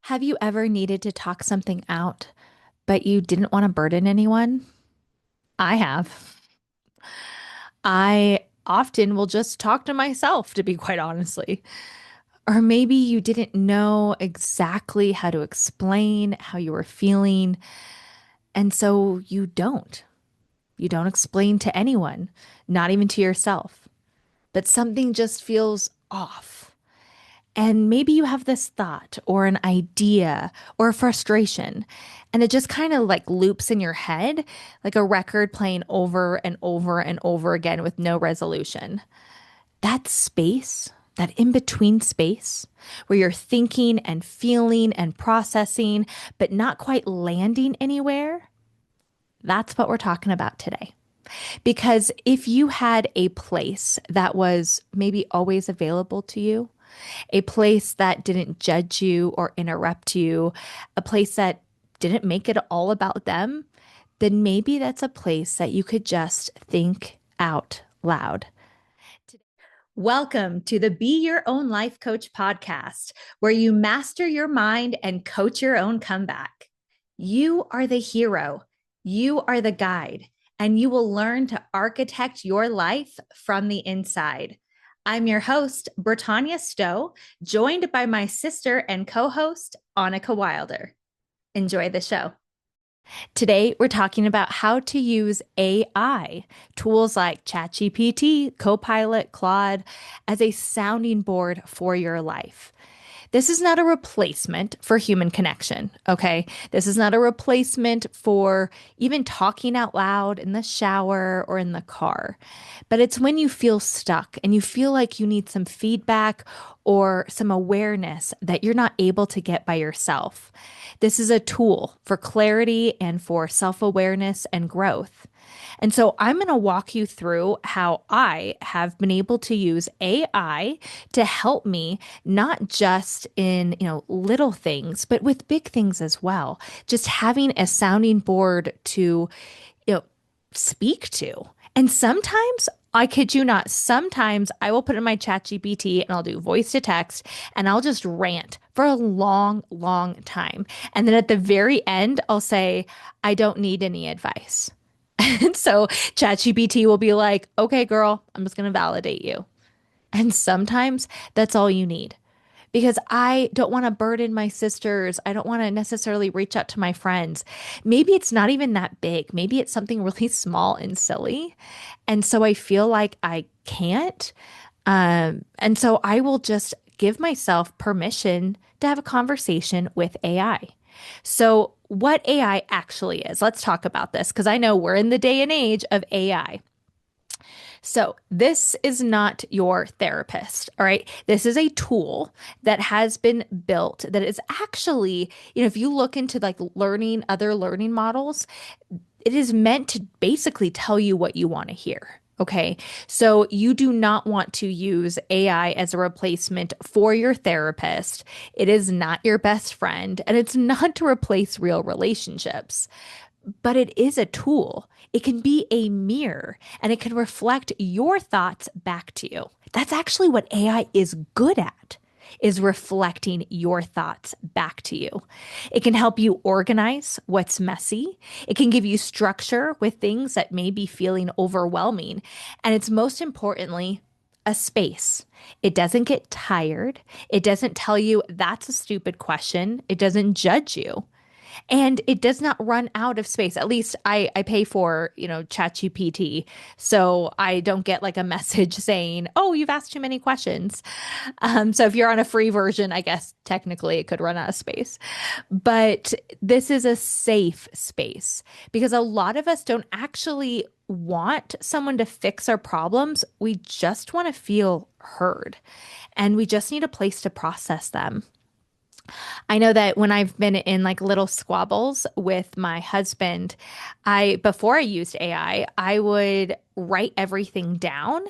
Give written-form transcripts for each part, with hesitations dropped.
Have you ever needed to talk something out, but you didn't want to burden anyone? I have. I often will just talk to myself, to be quite honestly. Or maybe you didn't know exactly how to explain how you were feeling, and so you don't. You don't explain to anyone, not even to yourself. But something just feels off. And maybe you have this thought or an idea or a frustration, and it just kind of like loops in your head, like a record playing over and over and over again with no resolution. That space, that in between space where you're thinking and feeling and processing, but not quite landing anywhere, that's what we're talking about today. Because if you had a place that was maybe always available to you, a place that didn't judge you or interrupt you, a place that didn't make it all about them, then maybe that's a place that you could just think out loud. Welcome to the Be Your Own Life Coach podcast, where you master your mind and coach your own comeback. You are the hero, you are the guide, and you will learn to architect your life from the inside. I'm your host, Britannia Stowe, joined by my sister and co host, Annika Wilder. Enjoy the show. Today, we're talking about how to use AI, tools like ChatGPT, Copilot, Claude, as a sounding board for your life. This is not a replacement for human connection, okay? This is not a replacement for even talking out loud in the shower or in the car. But it's when you feel stuck and you feel like you need some feedback or some awareness that you're not able to get by yourself. This is a tool for clarity and for self-awareness and growth. And so I'm going to walk you through how I have been able to use AI to help me not just in, little things, but with big things as well. Just having a sounding board to, you know, speak to. And sometimes I kid you not, sometimes I will put in my chat GPT and I'll do voice to text and I'll just rant for a long, long time. And then at the very end, I'll say, I don't need any advice. And so ChatGPT will be like, okay, girl, I'm just going to validate you. And sometimes that's all you need because I don't want to burden my sisters. I don't want to necessarily reach out to my friends. Maybe it's not even that big. Maybe it's something really small and silly. And so I feel like I can't. And so I will just give myself permission to have a conversation with AI. So, what AI actually is, let's talk about this because I know we're in the day and age of AI. So, this is not your therapist, all right? This is a tool that has been built that is actually, if you look into like learning, other learning models, it is meant to basically tell you what you want to hear. Okay. So you do not want to use AI as a replacement for your therapist. It is not your best friend and it's not to replace real relationships, but it is a tool. It can be a mirror and it can reflect your thoughts back to you. That's actually what AI is good at, is reflecting your thoughts back to you. It can help you organize what's messy. It can give you structure with things that may be feeling overwhelming. And it's most importantly, a space. It doesn't get tired. It doesn't tell you that's a stupid question. It doesn't judge you. And it does not run out of space. At least I pay for, ChatGPT. So I don't get like a message saying, oh, you've asked too many questions. So if you're on a free version, I guess technically it could run out of space. But this is a safe space because a lot of us don't actually want someone to fix our problems. We just want to feel heard and we just need a place to process them. I know that when I've been in like little squabbles with my husband, before I used I would write everything down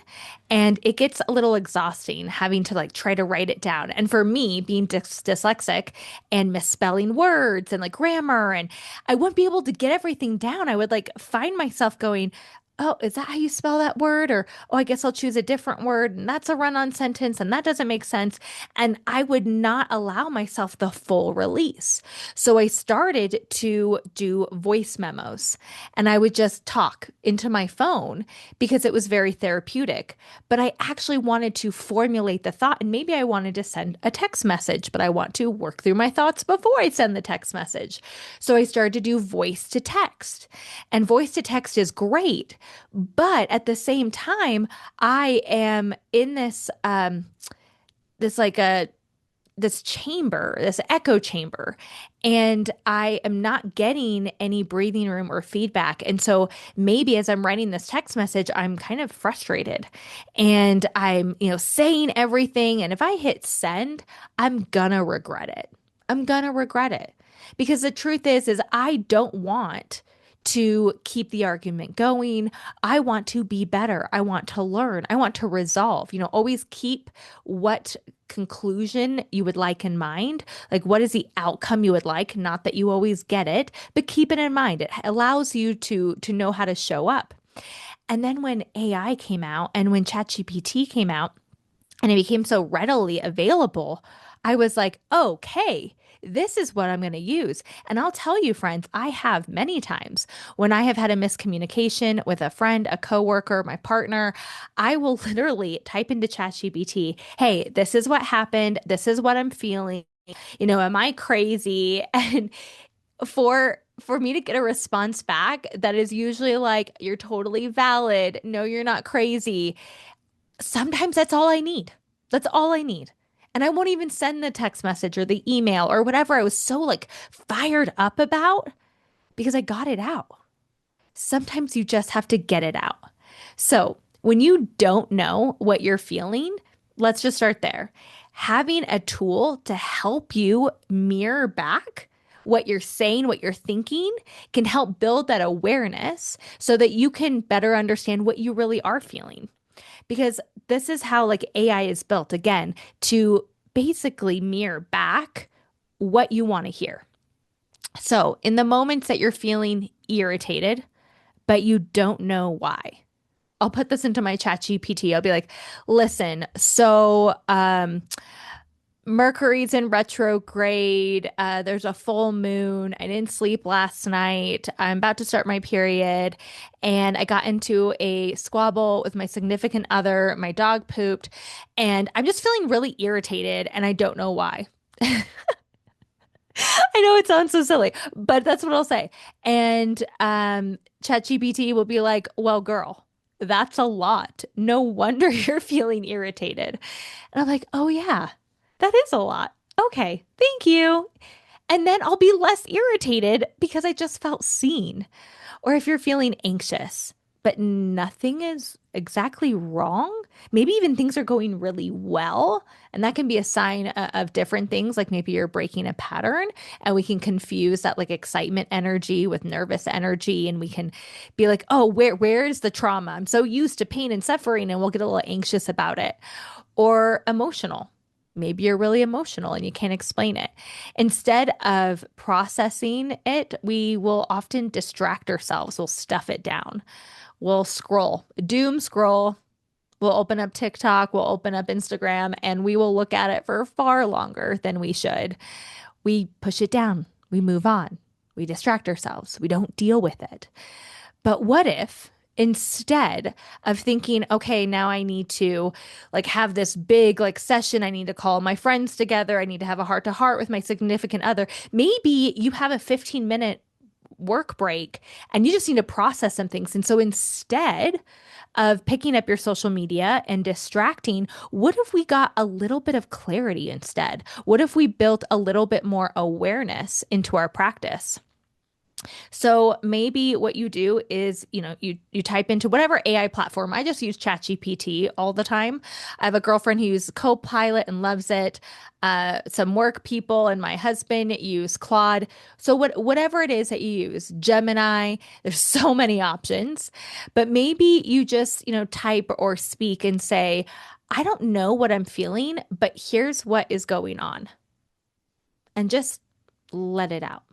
and it gets a little exhausting having to like try to write it down. And for me, being dyslexic and misspelling words and like grammar, and I wouldn't be able to get everything down. I would like find myself going, oh, is that how you spell that word? Or, oh, I guess I'll choose a different word. And that's a run-on sentence. And that doesn't make sense. And I would not allow myself the full release. So I started to do voice memos and I would just talk into my phone because it was very therapeutic. But I actually wanted to formulate the thought. And maybe I wanted to send a text message, but I want to work through my thoughts before I send the text message. So I started to do voice to text. And voice to text is great. But at the same time, I am in this like a this chamber, this echo chamber, and I am not getting any breathing room or feedback. And so maybe as I'm writing this text message, I'm kind of frustrated and I'm, saying everything. And if I hit send, I'm gonna regret it. I'm gonna regret it because the truth is I don't want to keep the argument going. I want to be better. I want to learn. I want to resolve. Always keep what conclusion you would like in mind. Like, what is the outcome you would like? Not that you always get it, but keep it in mind. It allows you to know how to show up. And then when AI came out and when ChatGPT came out and it became so readily available, I was like, okay, this is what I'm going to use. And I'll tell you, friends, I have many times when I have had a miscommunication with a friend, a coworker, my partner, I will literally type into ChatGPT, hey, this is what happened. This is what I'm feeling. Am I crazy? And for me to get a response back that is usually like, you're totally valid. No, you're not crazy. Sometimes that's all I need. That's all I need. And I won't even send the text message or the email or whatever I was so like fired up about because I got it out. Sometimes you just have to get it out. So when you don't know what you're feeling, let's just start there. Having a tool to help you mirror back what you're saying, what you're thinking, can help build that awareness so that you can better understand what you really are feeling because this is how like AI is built again to basically mirror back what you want to hear. So, in the moments that you're feeling irritated, but you don't know why, I'll put this into my chat GPT. I'll be like, listen, Mercury's in retrograde. There's a full moon. I didn't sleep last night. I'm about to start my period. And I got into a squabble with my significant other. My dog pooped. And I'm just feeling really irritated. And I don't know why. I know it sounds so silly, but that's what I'll say. And ChatGPT will be like, well, girl, that's a lot. No wonder you're feeling irritated. And I'm like, oh, yeah, that is a lot. Okay, thank you. And then I'll be less irritated because I just felt seen. Or if you're feeling anxious, but nothing is exactly wrong, maybe even things are going really well. And that can be a sign of different things, like maybe you're breaking a pattern and we can confuse that like excitement energy with nervous energy. And we can be like, oh, where is the trauma? I'm so used to pain and suffering, and we'll get a little anxious about it. Or emotional. Maybe you're really emotional and you can't explain it. Instead of processing it, we will often distract ourselves. We'll stuff it down. We'll scroll, doom scroll. We'll open up TikTok, we'll open up Instagram, and we will look at it for far longer than we should. We push it down, we move on, we distract ourselves, we don't deal with it. But what if instead of thinking, okay, now I need to like have this big like session, I need to call my friends together, I need to have a heart to heart with my significant other, maybe you have a 15-minute work break and you just need to process some things. And so instead of picking up your social media and distracting, what if we got a little bit of clarity instead? What if we built a little bit more awareness into our practice? So maybe what you do is, you type into whatever AI platform. I just use ChatGPT all the time. I have a girlfriend who uses Copilot and loves it. Some work people and my husband use Claude. So whatever it is that you use, Gemini, there's so many options. But maybe you just, type or speak and say, I don't know what I'm feeling, but here's what is going on. And just let it out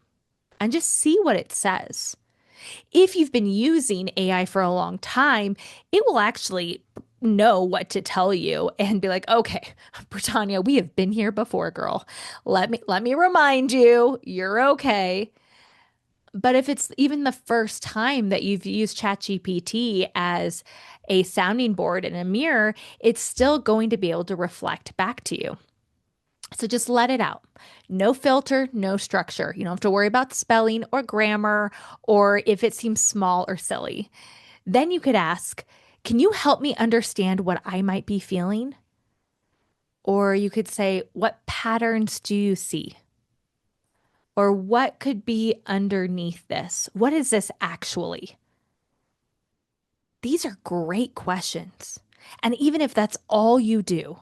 and just see what it says. If you've been using AI for a long time, it will actually know what to tell you and be like, okay, Britannia, we have been here before, girl. Let me remind you, you're okay. But if it's even the first time that you've used ChatGPT as a sounding board and a mirror, it's still going to be able to reflect back to you. So just let it out. No filter, no structure. You don't have to worry about spelling or grammar or if it seems small or silly. Then you could ask, can you help me understand what I might be feeling? Or you could say, what patterns do you see? Or what could be underneath this? What is this actually? These are great questions. And even if that's all you do,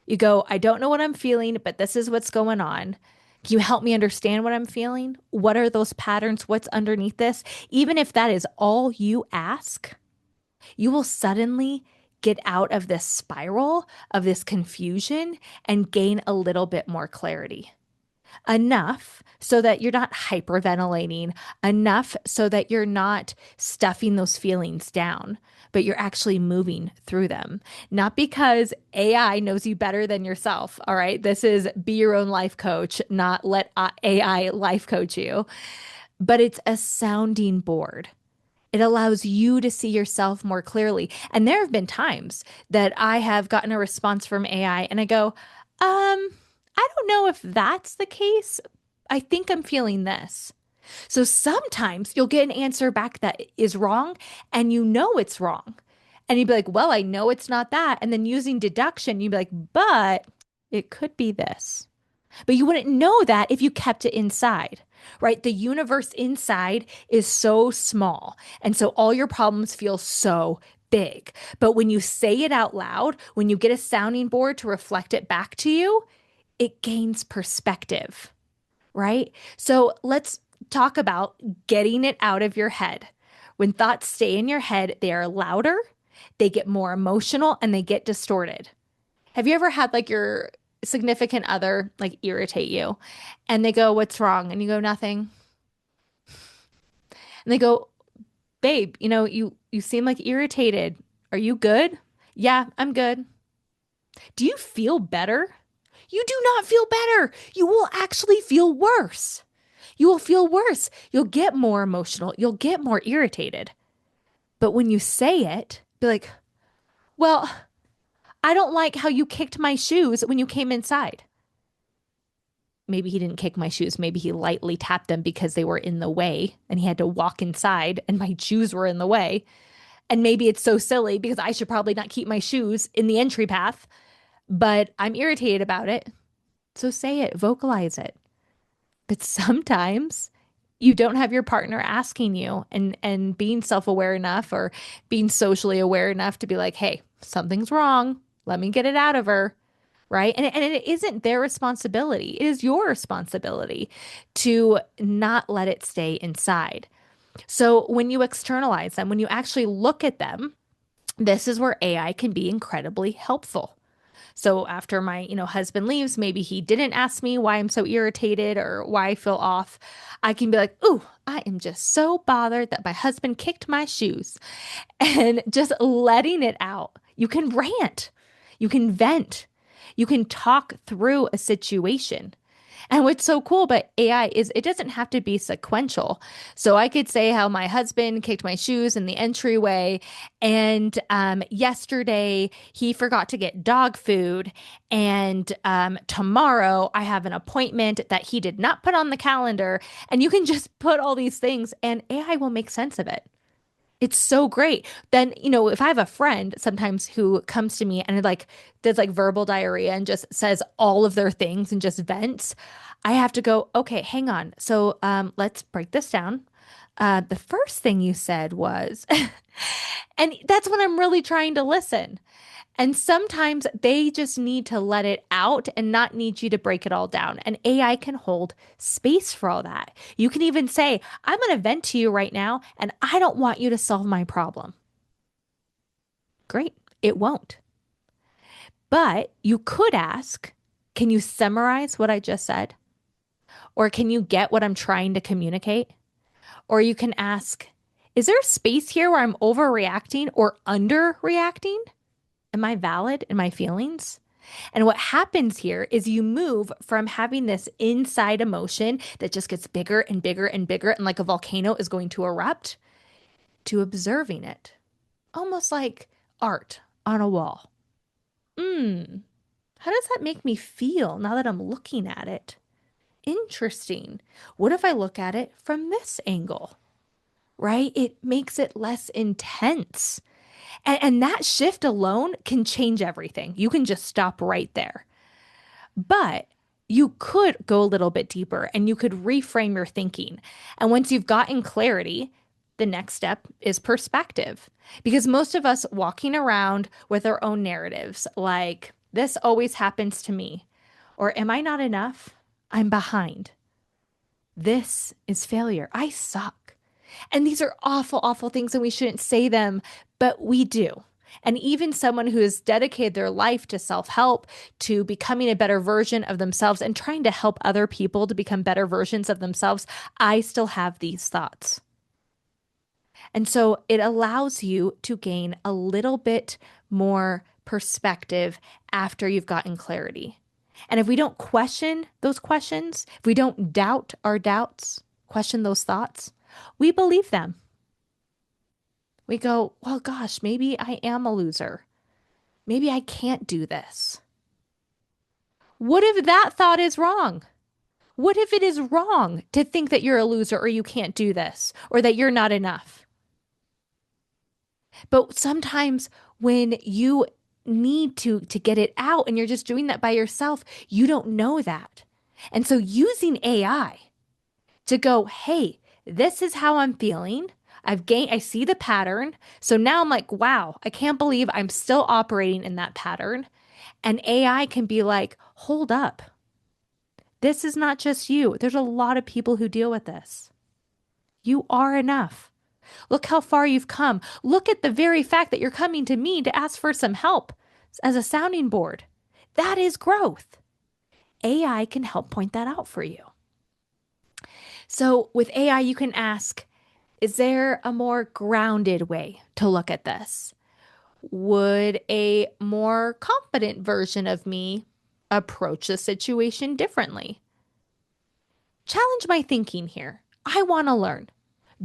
you go, I don't know what I'm feeling, but this is what's going on. Can you help me understand what I'm feeling? What are those patterns? What's underneath this? Even if that is all you ask, you will suddenly get out of this spiral of this confusion and gain a little bit more clarity. Enough so that you're not hyperventilating, enough so that you're not stuffing those feelings down, but you're actually moving through them. Not because AI knows you better than yourself. All right. This is be your own life coach, not let AI life coach you, but it's a sounding board. It allows you to see yourself more clearly. And there have been times that I have gotten a response from AI and I go, I don't know if that's the case. I think I'm feeling this. So sometimes you'll get an answer back that is wrong and you know it's wrong. And you'd be like, well, I know it's not that. And then using deduction, you'd be like, but it could be this. But you wouldn't know that if you kept it inside, right? The universe inside is so small. And so all your problems feel so big. But when you say it out loud, when you get a sounding board to reflect it back to you, it gains perspective, right? So let's talk about getting it out of your head. When thoughts stay in your head, they are louder, they get more emotional, and they get distorted. Have you ever had like your significant other like irritate you and they go, what's wrong? And you go, nothing. And they go, babe, you seem like irritated. Are you good? Yeah, I'm good. Do you feel better? You do not feel better. You will actually feel worse. You will feel worse. You'll get more emotional. You'll get more irritated. But when you say it, be like, well, I don't like how you kicked my shoes when you came inside. Maybe he didn't kick my shoes. Maybe he lightly tapped them because they were in the way and he had to walk inside and my shoes were in the way. And maybe it's so silly because I should probably not keep my shoes in the entry path, but I'm irritated about it. So say it, vocalize it. But sometimes you don't have your partner asking you and being self-aware enough or being socially aware enough to be like, hey, something's wrong. Let me get it out of her. Right. And it isn't their responsibility. It is your responsibility to not let it stay inside. So when you externalize them, when you actually look at them, this is where AI can be incredibly helpful. So after my, husband leaves, maybe he didn't ask me why I'm so irritated or why I feel off. I can be like, "Ooh, I am just so bothered that my husband kicked my shoes." And just letting it out. You can rant. You can vent. You can talk through a situation. And what's so cool about AI is it doesn't have to be sequential. So I could say how my husband kicked my shoes in the entryway, and yesterday he forgot to get dog food, and tomorrow I have an appointment that he did not put on the calendar. And you can just put all these things, and AI will make sense of it. It's so great. Then, if I have a friend sometimes who comes to me and like does like verbal diarrhea and just says all of their things and just vents, I have to go, okay, hang on. So let's break this down. The first thing you said was, and that's when I'm really trying to listen. And sometimes they just need to let it out and not need you to break it all down. And AI can hold space for all that. You can even say, I'm going to vent to you right now, and I don't want you to solve my problem. Great. It won't. But you could ask, can you summarize what I just said? Or can you get what I'm trying to communicate? Or you can ask, Is there a space here where I'm overreacting or underreacting? Am I valid in my feelings? And what happens here is you move from having this inside emotion that just gets bigger and bigger and bigger, and like a volcano is going to erupt, to observing it, almost like art on a wall. Hmm, how does that make me feel now that I'm looking at it? Interesting. What if I look at it from this angle? Right? It makes it less intense. And that shift alone can change everything. You can just stop right there. But you could go a little bit deeper and you could reframe your thinking. And once you've gotten clarity, the next step is perspective. Because most of us walking around with our own narratives, like, this always happens to me, or am I not enough? I'm behind. This is failure. I suck. And these are awful, awful things, and we shouldn't say them, but we do. And even someone who has dedicated their life to self help, to becoming a better version of themselves, and trying to help other people to become better versions of themselves, I still have these thoughts. And so it allows you to gain a little bit more perspective after you've gotten clarity. And if we don't question those questions, if we don't doubt our doubts, question those thoughts, we believe them. We go, well, gosh, maybe I am a loser. Maybe I can't do this. What if that thought is wrong? What if it is wrong to think that you're a loser or you can't do this or that you're not enough? But sometimes when you need to get it out and you're just doing that by yourself, you don't know that. And so using AI to go, hey, this is how I'm feeling. I see the pattern. So now I'm like, wow, I can't believe I'm still operating in that pattern. And AI can be like, hold up. This is not just you. There's a lot of people who deal with this. You are enough. Look how far you've come. Look at the very fact that you're coming to me to ask for some help as a sounding board. That is growth. AI can help point that out for you. So with AI, you can ask, is there a more grounded way to look at this? Would a more confident version of me approach the situation differently? Challenge my thinking here. I want to learn.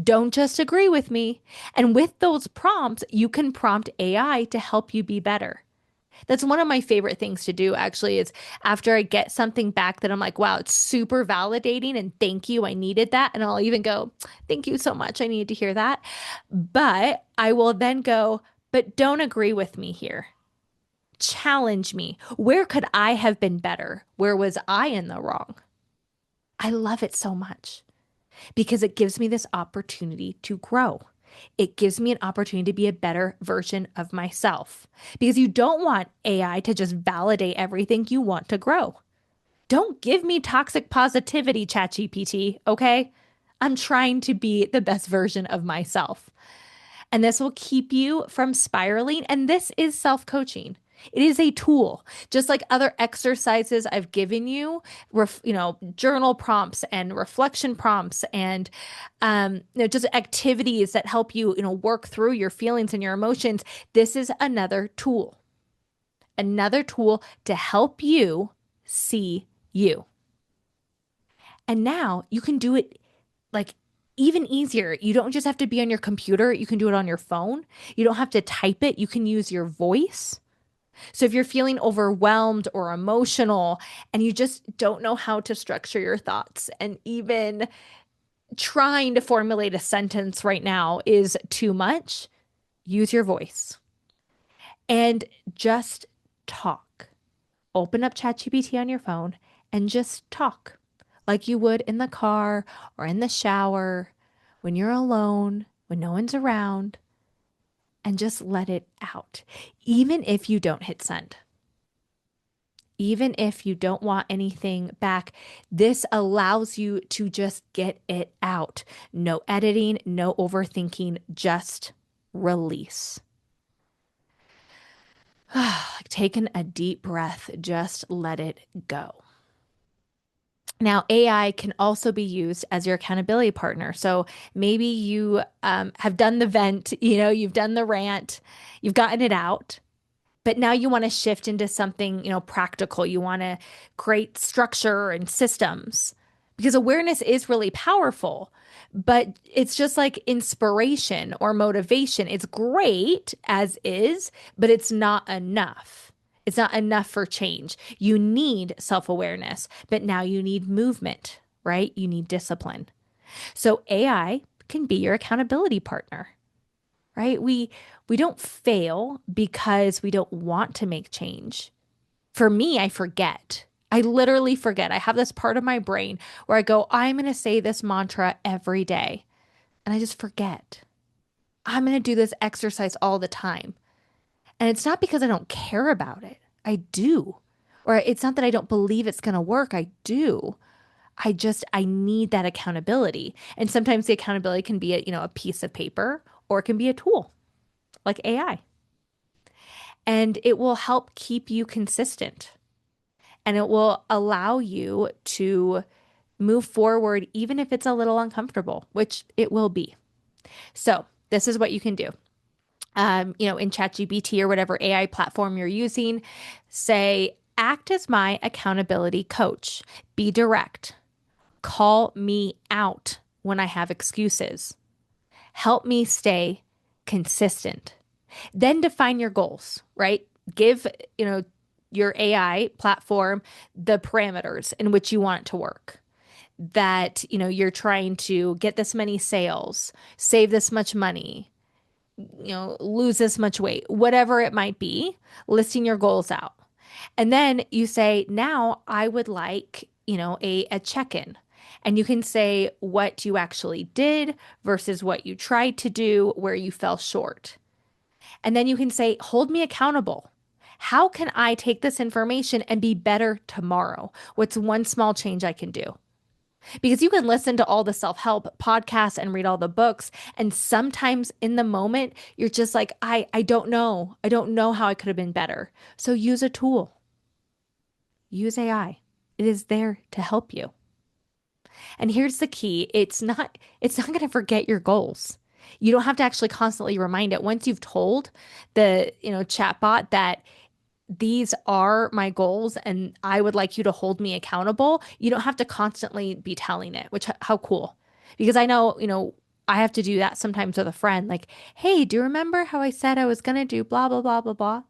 Don't just agree with me. And with those prompts, you can prompt AI to help you be better. That's one of my favorite things to do, actually, is after I get something back that I'm like, wow, it's super validating and thank you. I needed that. And I'll even go, thank you so much. I needed to hear that. But I will then go, but don't agree with me here. Challenge me. Where could I have been better? Where was I in the wrong? I love it so much because it gives me this opportunity to grow. It gives me an opportunity to be a better version of myself because you don't want AI to just validate everything. You want to grow. Don't give me toxic positivity, ChatGPT, okay? I'm trying to be the best version of myself. And this will keep you from spiraling. And this is self coaching. It is a tool, just like other exercises I've given you, journal prompts and reflection prompts and, just activities that help you, work through your feelings and your emotions. This is another tool to help you see you. And now you can do it like even easier. You don't just have to be on your computer. You can do it on your phone. You don't have to type it. You can use your voice. So if you're feeling overwhelmed or emotional and you just don't know how to structure your thoughts, and even trying to formulate a sentence right now is too much, use your voice and just talk. Open up ChatGPT on your phone and just talk like you would in the car or in the shower when you're alone, when no one's around, and just let it out, even if you don't hit send. Even if you don't want anything back, this allows you to just get it out. No editing, no overthinking, just release. Taking a deep breath, just let it go. Now, AI can also be used as your accountability partner. So maybe you have done the vent, you've done the rant, you've gotten it out, but now you want to shift into something, practical. You want to create structure and systems because awareness is really powerful, but it's just like inspiration or motivation. It's great as is, but it's not enough. It's not enough for change. You need self-awareness, but now you need movement, right? You need discipline. So AI can be your accountability partner, right? We don't fail because we don't want to make change. For me, I forget. I literally forget. I have this part of my brain where I go, I'm going to say this mantra every day, and I just forget. I'm going to do this exercise all the time. And it's not because I don't care about it. I do. Or it's not that I don't believe it's going to work. I do. I need that accountability. And sometimes the accountability can be a piece of paper or it can be a tool like AI. And it will help keep you consistent and it will allow you to move forward, even if it's a little uncomfortable, which it will be. So, this is what you can do. In ChatGPT or whatever AI platform you're using, say, act as my accountability coach. Be direct. Call me out when I have excuses. Help me stay consistent. Then define your goals, right? Give, your AI platform the parameters in which you want it to work. That, you're trying to get this many sales, save this much money, lose this much weight, whatever it might be, listing your goals out. And then you say, now I would like, a check-in. And you can say what you actually did versus what you tried to do, where you fell short. And then you can say, hold me accountable. How can I take this information and be better tomorrow? What's one small change I can do? Because you can listen to all the self-help podcasts and read all the books. And sometimes in the moment, you're just like, I don't know. I don't know how I could have been better. So use a tool. Use AI. It is there to help you. And here's the key. It's not going to forget your goals. You don't have to actually constantly remind it. Once you've told the, chatbot that these are my goals and I would like you to hold me accountable, you don't have to constantly be telling it, which how cool. Because I know, I have to do that sometimes with a friend like, "Hey, do you remember how I said I was going to do blah blah blah blah blah?"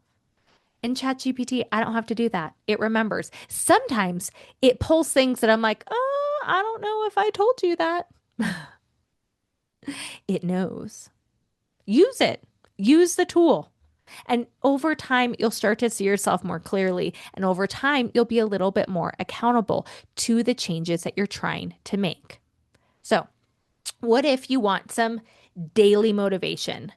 In ChatGPT, I don't have to do that. It remembers. Sometimes it pulls things that I'm like, "Oh, I don't know if I told you that." It knows. Use it. Use the tool. And over time, you'll start to see yourself more clearly. And over time, you'll be a little bit more accountable to the changes that you're trying to make. So, what if you want some daily motivation?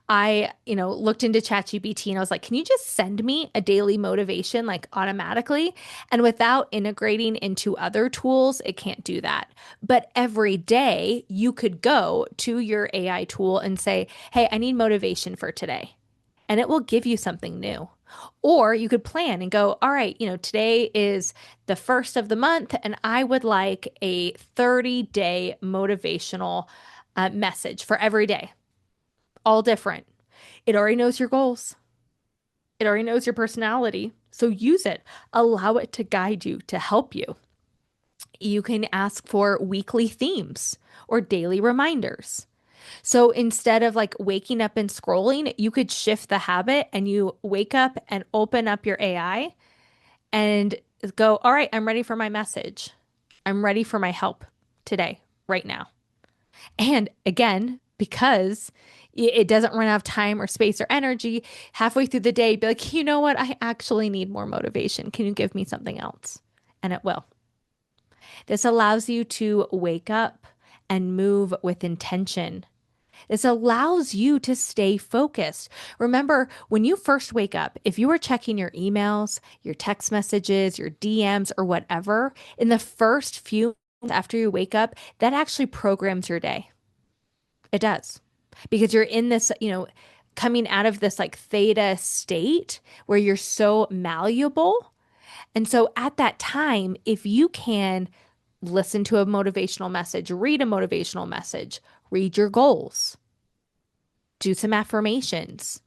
I, looked into ChatGPT and I was like, can you just send me a daily motivation like automatically? And without integrating into other tools, it can't do that. But every day you could go to your AI tool and say, hey, I need motivation for today. And it will give you something new. Or you could plan and go, all right, today is the first of the month, and I would like a 30-day motivational message for every day, all different. It already knows your goals, it already knows your personality. So use it, allow it to guide you, to help you. You can ask for weekly themes or daily reminders. So instead of like waking up and scrolling, you could shift the habit and you wake up and open up your AI and go, all right, I'm ready for my message. I'm ready for my help today, right now. And again, because it doesn't run out of time or space or energy, halfway through the day, be like, you know what? I actually need more motivation. Can you give me something else? And it will. This allows you to wake up and move with intention. This allows you to stay focused. Remember, when you first wake up, if you were checking your emails, your text messages, your DMs, or whatever, in the first few minutes after you wake up, that actually programs your day. It does. Because you're in this, coming out of this like theta state where you're so malleable. And so at that time, if you can listen to a motivational message, read a motivational message, read your goals, do some affirmations.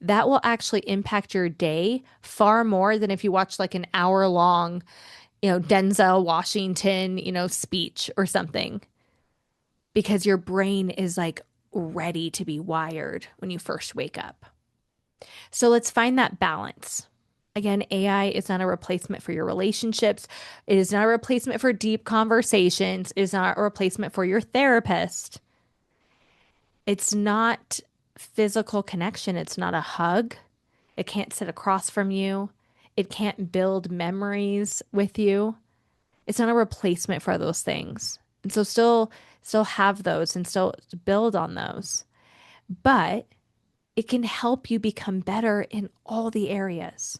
That will actually impact your day far more than if you watch like an hour long, Denzel Washington, speech or something, because your brain is like ready to be wired when you first wake up. So let's find that balance. Again, AI is not a replacement for your relationships. It is not a replacement for deep conversations. It is not a replacement for your therapist. It's not physical connection. It's not a hug. It can't sit across from you. It can't build memories with you. It's not a replacement for those things. And so still have those and still build on those. But it can help you become better in all the areas.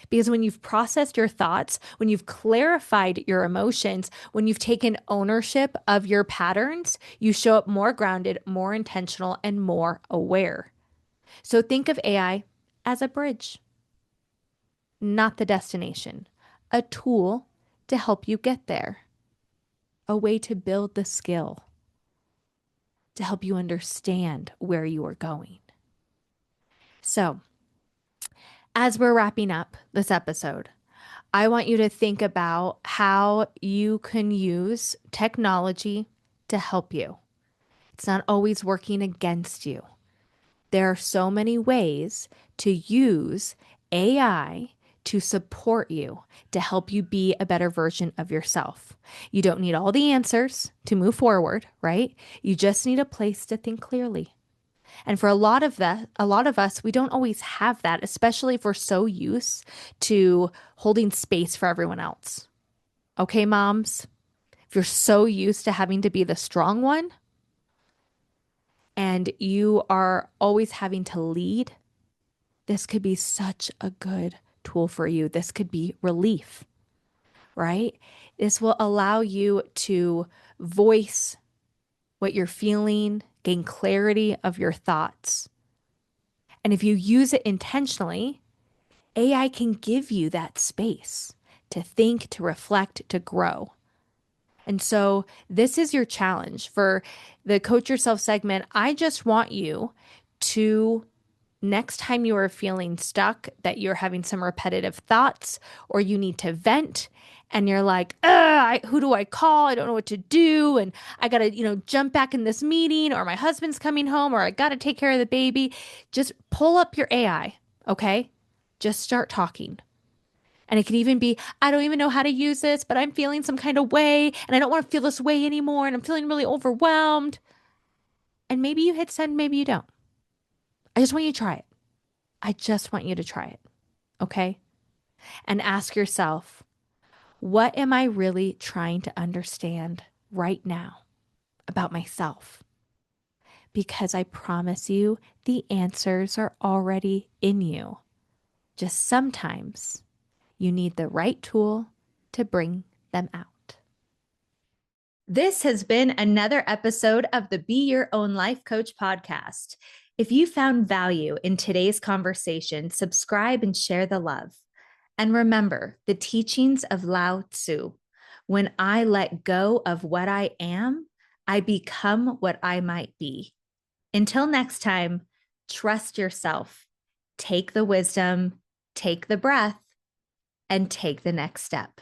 Because when you've processed your thoughts, when you've clarified your emotions, when you've taken ownership of your patterns, you show up more grounded, more intentional, and more aware. So think of AI as a bridge, not the destination, a tool to help you get there, a way to build the skill, to help you understand where you are going. So, as we're wrapping up this episode, I want you to think about how you can use technology to help you. It's not always working against you. There are so many ways to use AI to support you, to help you be a better version of yourself. You don't need all the answers to move forward, right? You just need a place to think clearly. And for a lot of us, we don't always have that, especially if we're so used to holding space for everyone else. Okay, moms, if you're so used to having to be the strong one and you are always having to lead, this could be such a good tool for you. This could be relief, right? This will allow you to voice what you're feeling, gain clarity of your thoughts. And if you use it intentionally, AI can give you that space to think, to reflect, to grow. And so this is your challenge for the Coach Yourself segment. I just want you to, next time you are feeling stuck, that you're having some repetitive thoughts or you need to vent and you're like, who do I call? I don't know what to do. And I got to, jump back in this meeting, or my husband's coming home, or I got to take care of the baby. Just pull up your AI, okay? Just start talking. And it could even be, I don't even know how to use this, but I'm feeling some kind of way and I don't want to feel this way anymore. And I'm feeling really overwhelmed. And maybe you hit send, maybe you don't. I just want you to try it. I just want you to try it. Okay? And ask yourself, what am I really trying to understand right now about myself? Because I promise you, the answers are already in you. Just sometimes you need the right tool to bring them out. This has been another episode of the Be Your Own Life Coach podcast. If you found value in today's conversation, subscribe and share the love. And remember the teachings of Lao Tzu. When I let go of what I am, I become what I might be. Until next time, trust yourself, take the wisdom, take the breath, and take the next step.